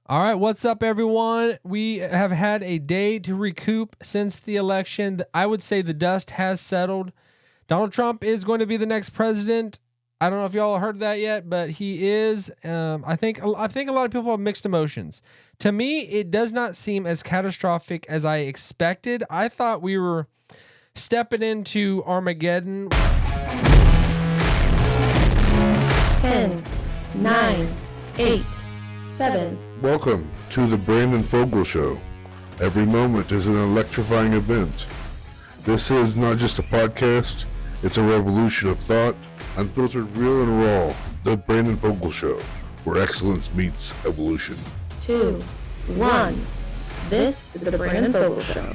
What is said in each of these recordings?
All right, what's up, everyone? We have had a day to recoup since the election. I would say the dust has settled. Donald Trump is going to be the next president. I don't know if y'all heard that yet, but he is. I think a lot of people have mixed emotions. To me, it does not seem as catastrophic as I expected. I thought we were stepping into Armageddon. 10, 9, 8, 7. Welcome to the Brandon Fogal Show. Every moment is an electrifying event. This is not just a podcast, it's a revolution of thought, unfiltered, real and raw. The Brandon Fogal Show, where excellence meets evolution. 2, 1. This is the Brandon Fogal Show.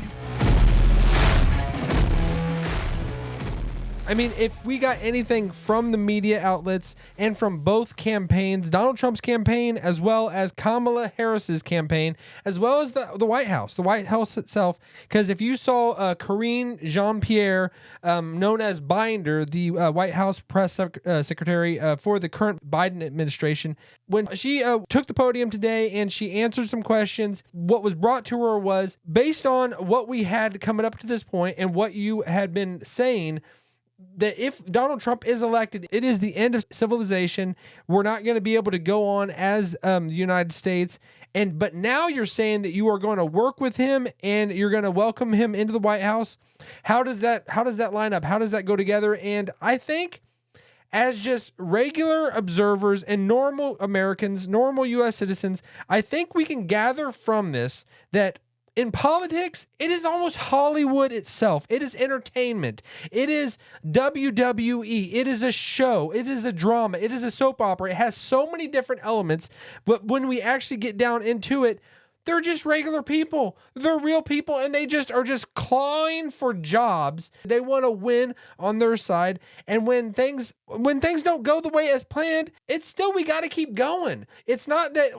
I mean, if we got anything from the media outlets and from both campaigns, Donald Trump's campaign, as well as Kamala Harris's campaign, as well as the White House itself, because if you saw Karine Jean-Pierre, known as Binder, the White House press secretary for the current Biden administration, when she took the podium today and she answered some questions, what was brought to her was, based on what we had coming up to this point and what you had been saying, that if Donald Trump is elected, it is the end of civilization. We're not going to be able to go on as the United States. But now you're saying that you are going to work with him and you're going to welcome him into the White House. How does that line up? How does that go together? And I think, as just regular observers and normal Americans, normal U.S. citizens, I think we can gather from this that in politics, it is almost Hollywood itself. It is entertainment. It is WWE. It is a show. It is a drama. It is a soap opera. It has so many different elements, but when we actually get down into it, they're just regular people. They're real people, and they just are just clawing for jobs. They want to win on their side, and when things don't go the way as planned, it's still, we got to keep going. It's not that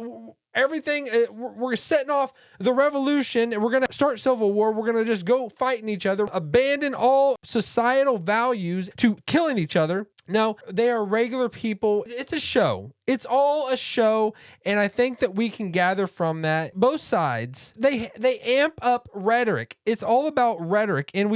everything, we're setting off the revolution and we're going to start civil war. We're going to just go fighting each other, abandon all societal values to killing each other. No, they are regular people. It's a show. It's all a show. And I think that we can gather from that. Both sides, they amp up rhetoric. It's all about rhetoric. And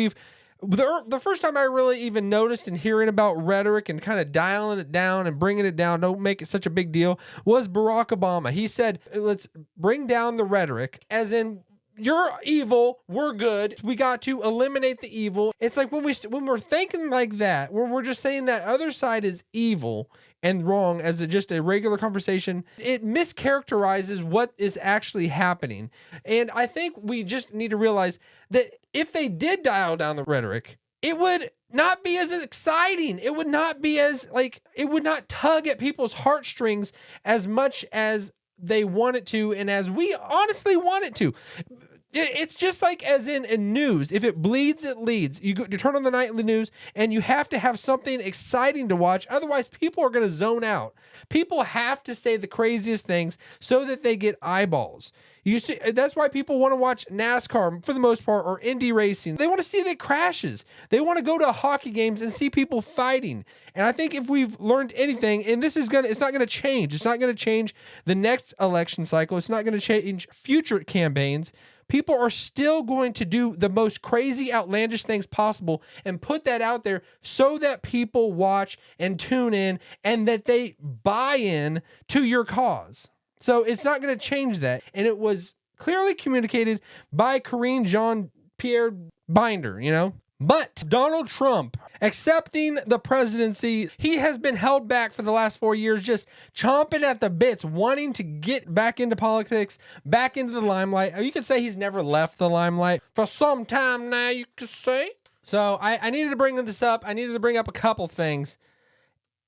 the first time I really even noticed and hearing about rhetoric and kind of dialing it down and bringing it down, don't make it such a big deal, was Barack Obama. He said, let's bring down the rhetoric, as in, you're evil, we're good, we got to eliminate the evil. It's like when we're thinking like that, when we're just saying that other side is evil and wrong as just a regular conversation, it mischaracterizes what is actually happening. And I think we just need to realize that if they did dial down the rhetoric, it would not be as exciting. It would not be as, it would not tug at people's heartstrings as much as they want it to, and as we honestly want it to. It's just like as in news. If it bleeds, it leads. You turn on the nightly news and you have to have something exciting to watch. Otherwise, people are going to zone out. People have to say the craziest things so that they get eyeballs. You see, that's why people want to watch NASCAR for the most part, or Indy racing. They want to see the crashes. They want to go to hockey games and see people fighting. And I think if we've learned anything, and it's not going to change. It's not going to change the next election cycle. It's not going to change future campaigns. People are still going to do the most crazy, outlandish things possible and put that out there so that people watch and tune in and that they buy in to your cause. So it's not going to change that. And it was clearly communicated by Karine Jean-Pierre Binder, But Donald Trump accepting the presidency, he has been held back for the last 4 years, just chomping at the bits, wanting to get back into politics, back into the limelight. You could say he's never left the limelight for some time now, you could say. So I needed to bring this up. I needed to bring up a couple things.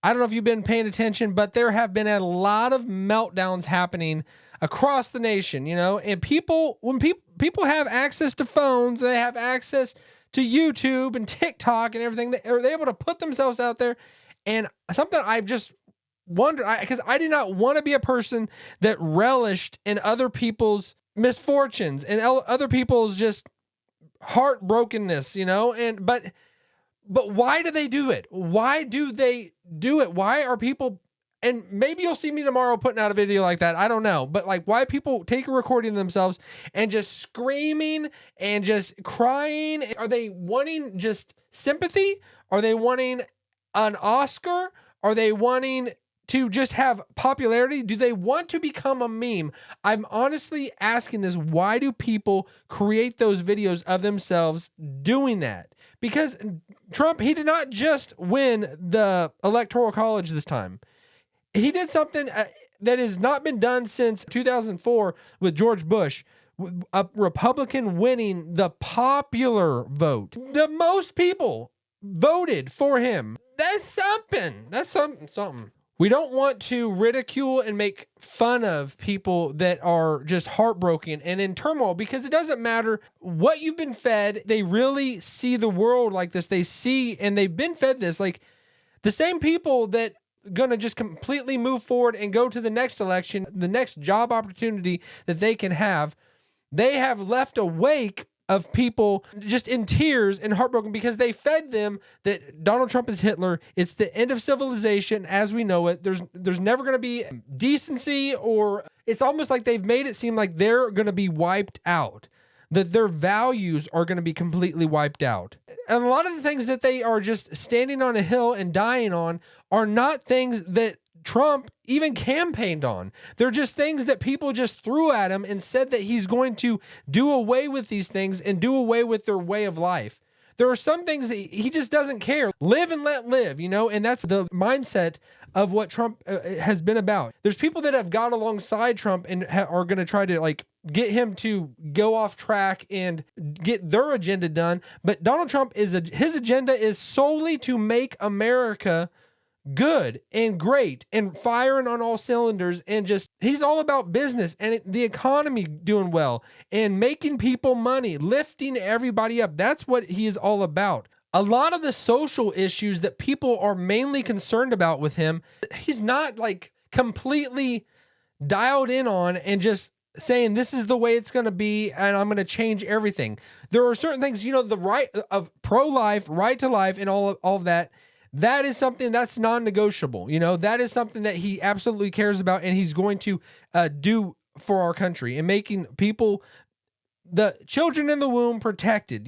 I don't know if you've been paying attention, but there have been a lot of meltdowns happening across the nation, and when people have access to phones, they have access to YouTube and TikTok and everything, they're able to put themselves out there. And something I've just wondered, because I did not want to be a person that relished in other people's misfortunes and other people's just heartbrokenness, but why do they do it? Why do they do it? Why are people and maybe you'll see me tomorrow putting out a video like that. I don't know. But like, why people take a recording of themselves and just screaming and just crying? Are they wanting just sympathy? Are they wanting an Oscar? Are they wanting to just have popularity? Do they want to become a meme? I'm honestly asking this. Why do people create those videos of themselves doing that? Because Trump, he did not just win the Electoral College this time. He did something that has not been done since 2004 with George Bush, a Republican winning the popular vote. The most people voted for him. That's something. That's something. We don't want to ridicule and make fun of people that are just heartbroken and in turmoil, because it doesn't matter what you've been fed. They really see the world like this. They see, and they've been fed this. Like the same people that going to just completely move forward and go to the next election, the next job opportunity that they can have, they have left a wake of people just in tears and heartbroken because they fed them that Donald Trump is Hitler. It's the end of civilization as we know it. There's never going to be decency, or it's almost like they've made it seem like they're going to be wiped out, that their values are going to be completely wiped out. And a lot of the things that they are just standing on a hill and dying on are not things that Trump even campaigned on. They're just things that people just threw at him and said that he's going to do away with these things and do away with their way of life. There are some things that he just doesn't care. Live and let live, and that's the mindset of what Trump has been about. There's people that have got alongside Trump and are going to try to like get him to go off track and get their agenda done. But Donald Trump his agenda is solely to make America good and great and firing on all cylinders, and just he's all about business and the economy doing well and making people money, lifting everybody up. That's what he is all about. A lot of the social issues that people are mainly concerned about with him, he's not like completely dialed in on and just saying this is the way it's going to be and I'm going to change everything. There are certain things, the right of pro-life, right to life, and all of that. That is something that's non-negotiable. That is something that he absolutely cares about, and he's going to do for our country and making people, the children in the womb, protected,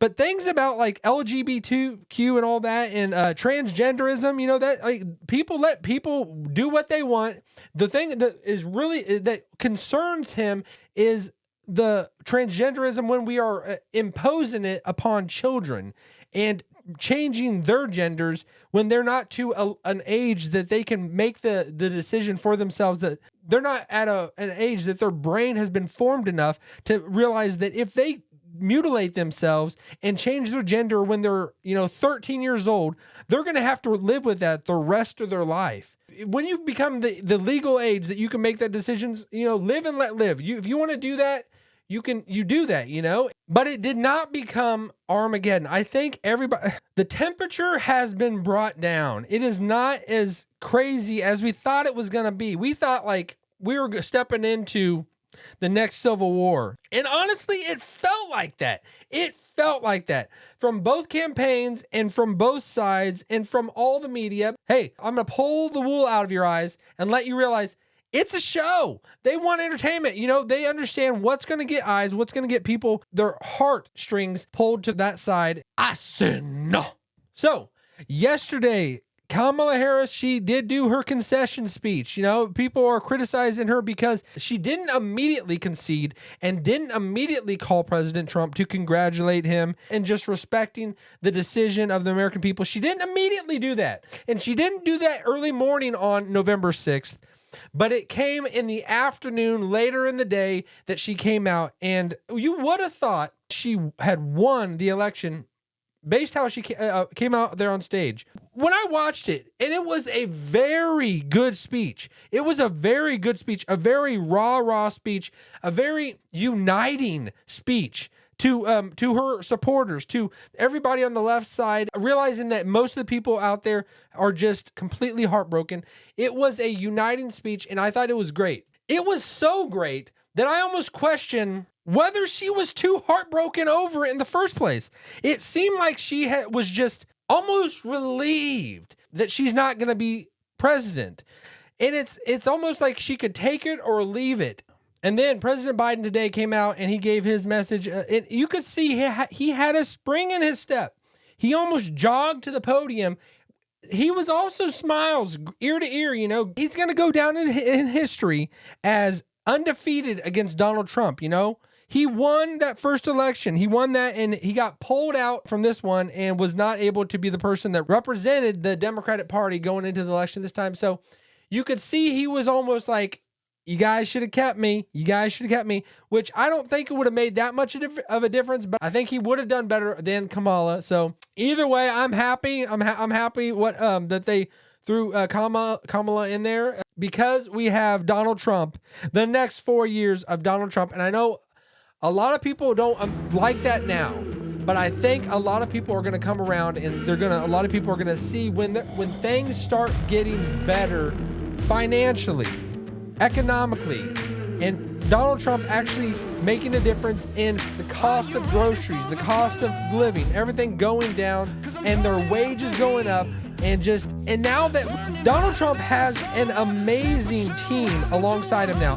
But things about like LGBTQ and all that, and transgenderism, that like people let people do what they want. The thing that is really that concerns him is the transgenderism when we are imposing it upon children and changing their genders when they're not to an age that they can make the decision for themselves, that they're not at an age that their brain has been formed enough to realize that if they mutilate themselves and change their gender when they're 13 years old, they're going to have to live with that the rest of their life. When you become the legal age that you can make that decisions, live and let live. If you want to do that, you do that, but it did not become Armageddon. I think the temperature has been brought down. It is not as crazy as we thought it was going to be. We thought like we were stepping into the next civil war. And honestly, it felt like that. It felt like that from both campaigns and from both sides and from all the media. Hey, I'm going to pull the wool out of your eyes and let you realize it's a show. They want entertainment. They understand what's going to get eyes, what's going to get people, their heartstrings pulled to that side. I said no. So yesterday, Kamala Harris, she did do her concession speech. People are criticizing her because she didn't immediately concede and didn't immediately call President Trump to congratulate him and just respecting the decision of the American people. She didn't immediately do that. And she didn't do that early morning on November 6th. But it came in the afternoon, later in the day, that she came out, and you would have thought she had won the election based how she came out there on stage. When I watched it, and it was a very good speech. It was a very good speech, a very raw speech, a very uniting speech to her supporters, to everybody on the left side, realizing that most of the people out there are just completely heartbroken. It was a uniting speech, and I thought it was great. It was so great that I almost question whether she was too heartbroken over it in the first place. It seemed like she was just almost relieved that she's not going to be president. And it's almost like she could take it or leave it. And then President Biden today came out and he gave his message. And you could see he had a spring in his step. He almost jogged to the podium. He was also smiles ear to ear. You know, he's going to go down in history as undefeated against Donald Trump. You know, he won that first election. He won that, and he got pulled out from this one and was not able to be the person that represented the Democratic Party going into the election this time. So you could see he was almost like, you guys should have kept me. You guys should have kept me, which I don't think it would have made that much of a difference, but I think he would have done better than Kamala. So either way, I'm happy. I'm happy that they threw Kamala in there, because we have Donald Trump, the next 4 years of Donald Trump. And I know a lot of people don't like that now, but I think a lot of people are going to come around, and a lot of people are going to see when things start getting better financially, economically, and Donald Trump actually making a difference in the cost of groceries, the cost of living, everything going down, and their wages going up, and now that Donald Trump has an amazing team alongside him now,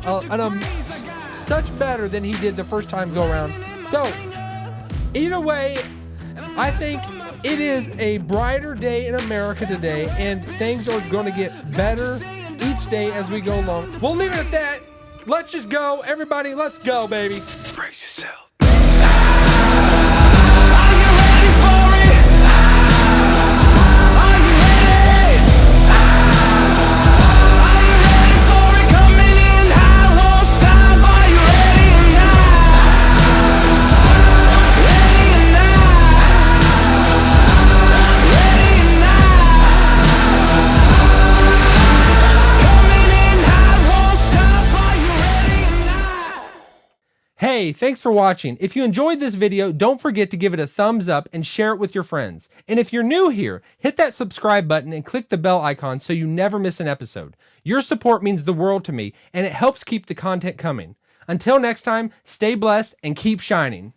such better than he did the first time go around. So either way, I think it is a brighter day in America today, and things are going to get better each day as we go along. We'll leave it at that. Let's just go. Everybody, let's go, baby. Brace yourself. Hey, thanks for watching. If you enjoyed this video, don't forget to give it a thumbs up and share it with your friends. And if you're new here, hit that subscribe button and click the bell icon so you never miss an episode. Your support means the world to me, and it helps keep the content coming. Until next time, stay blessed and keep shining.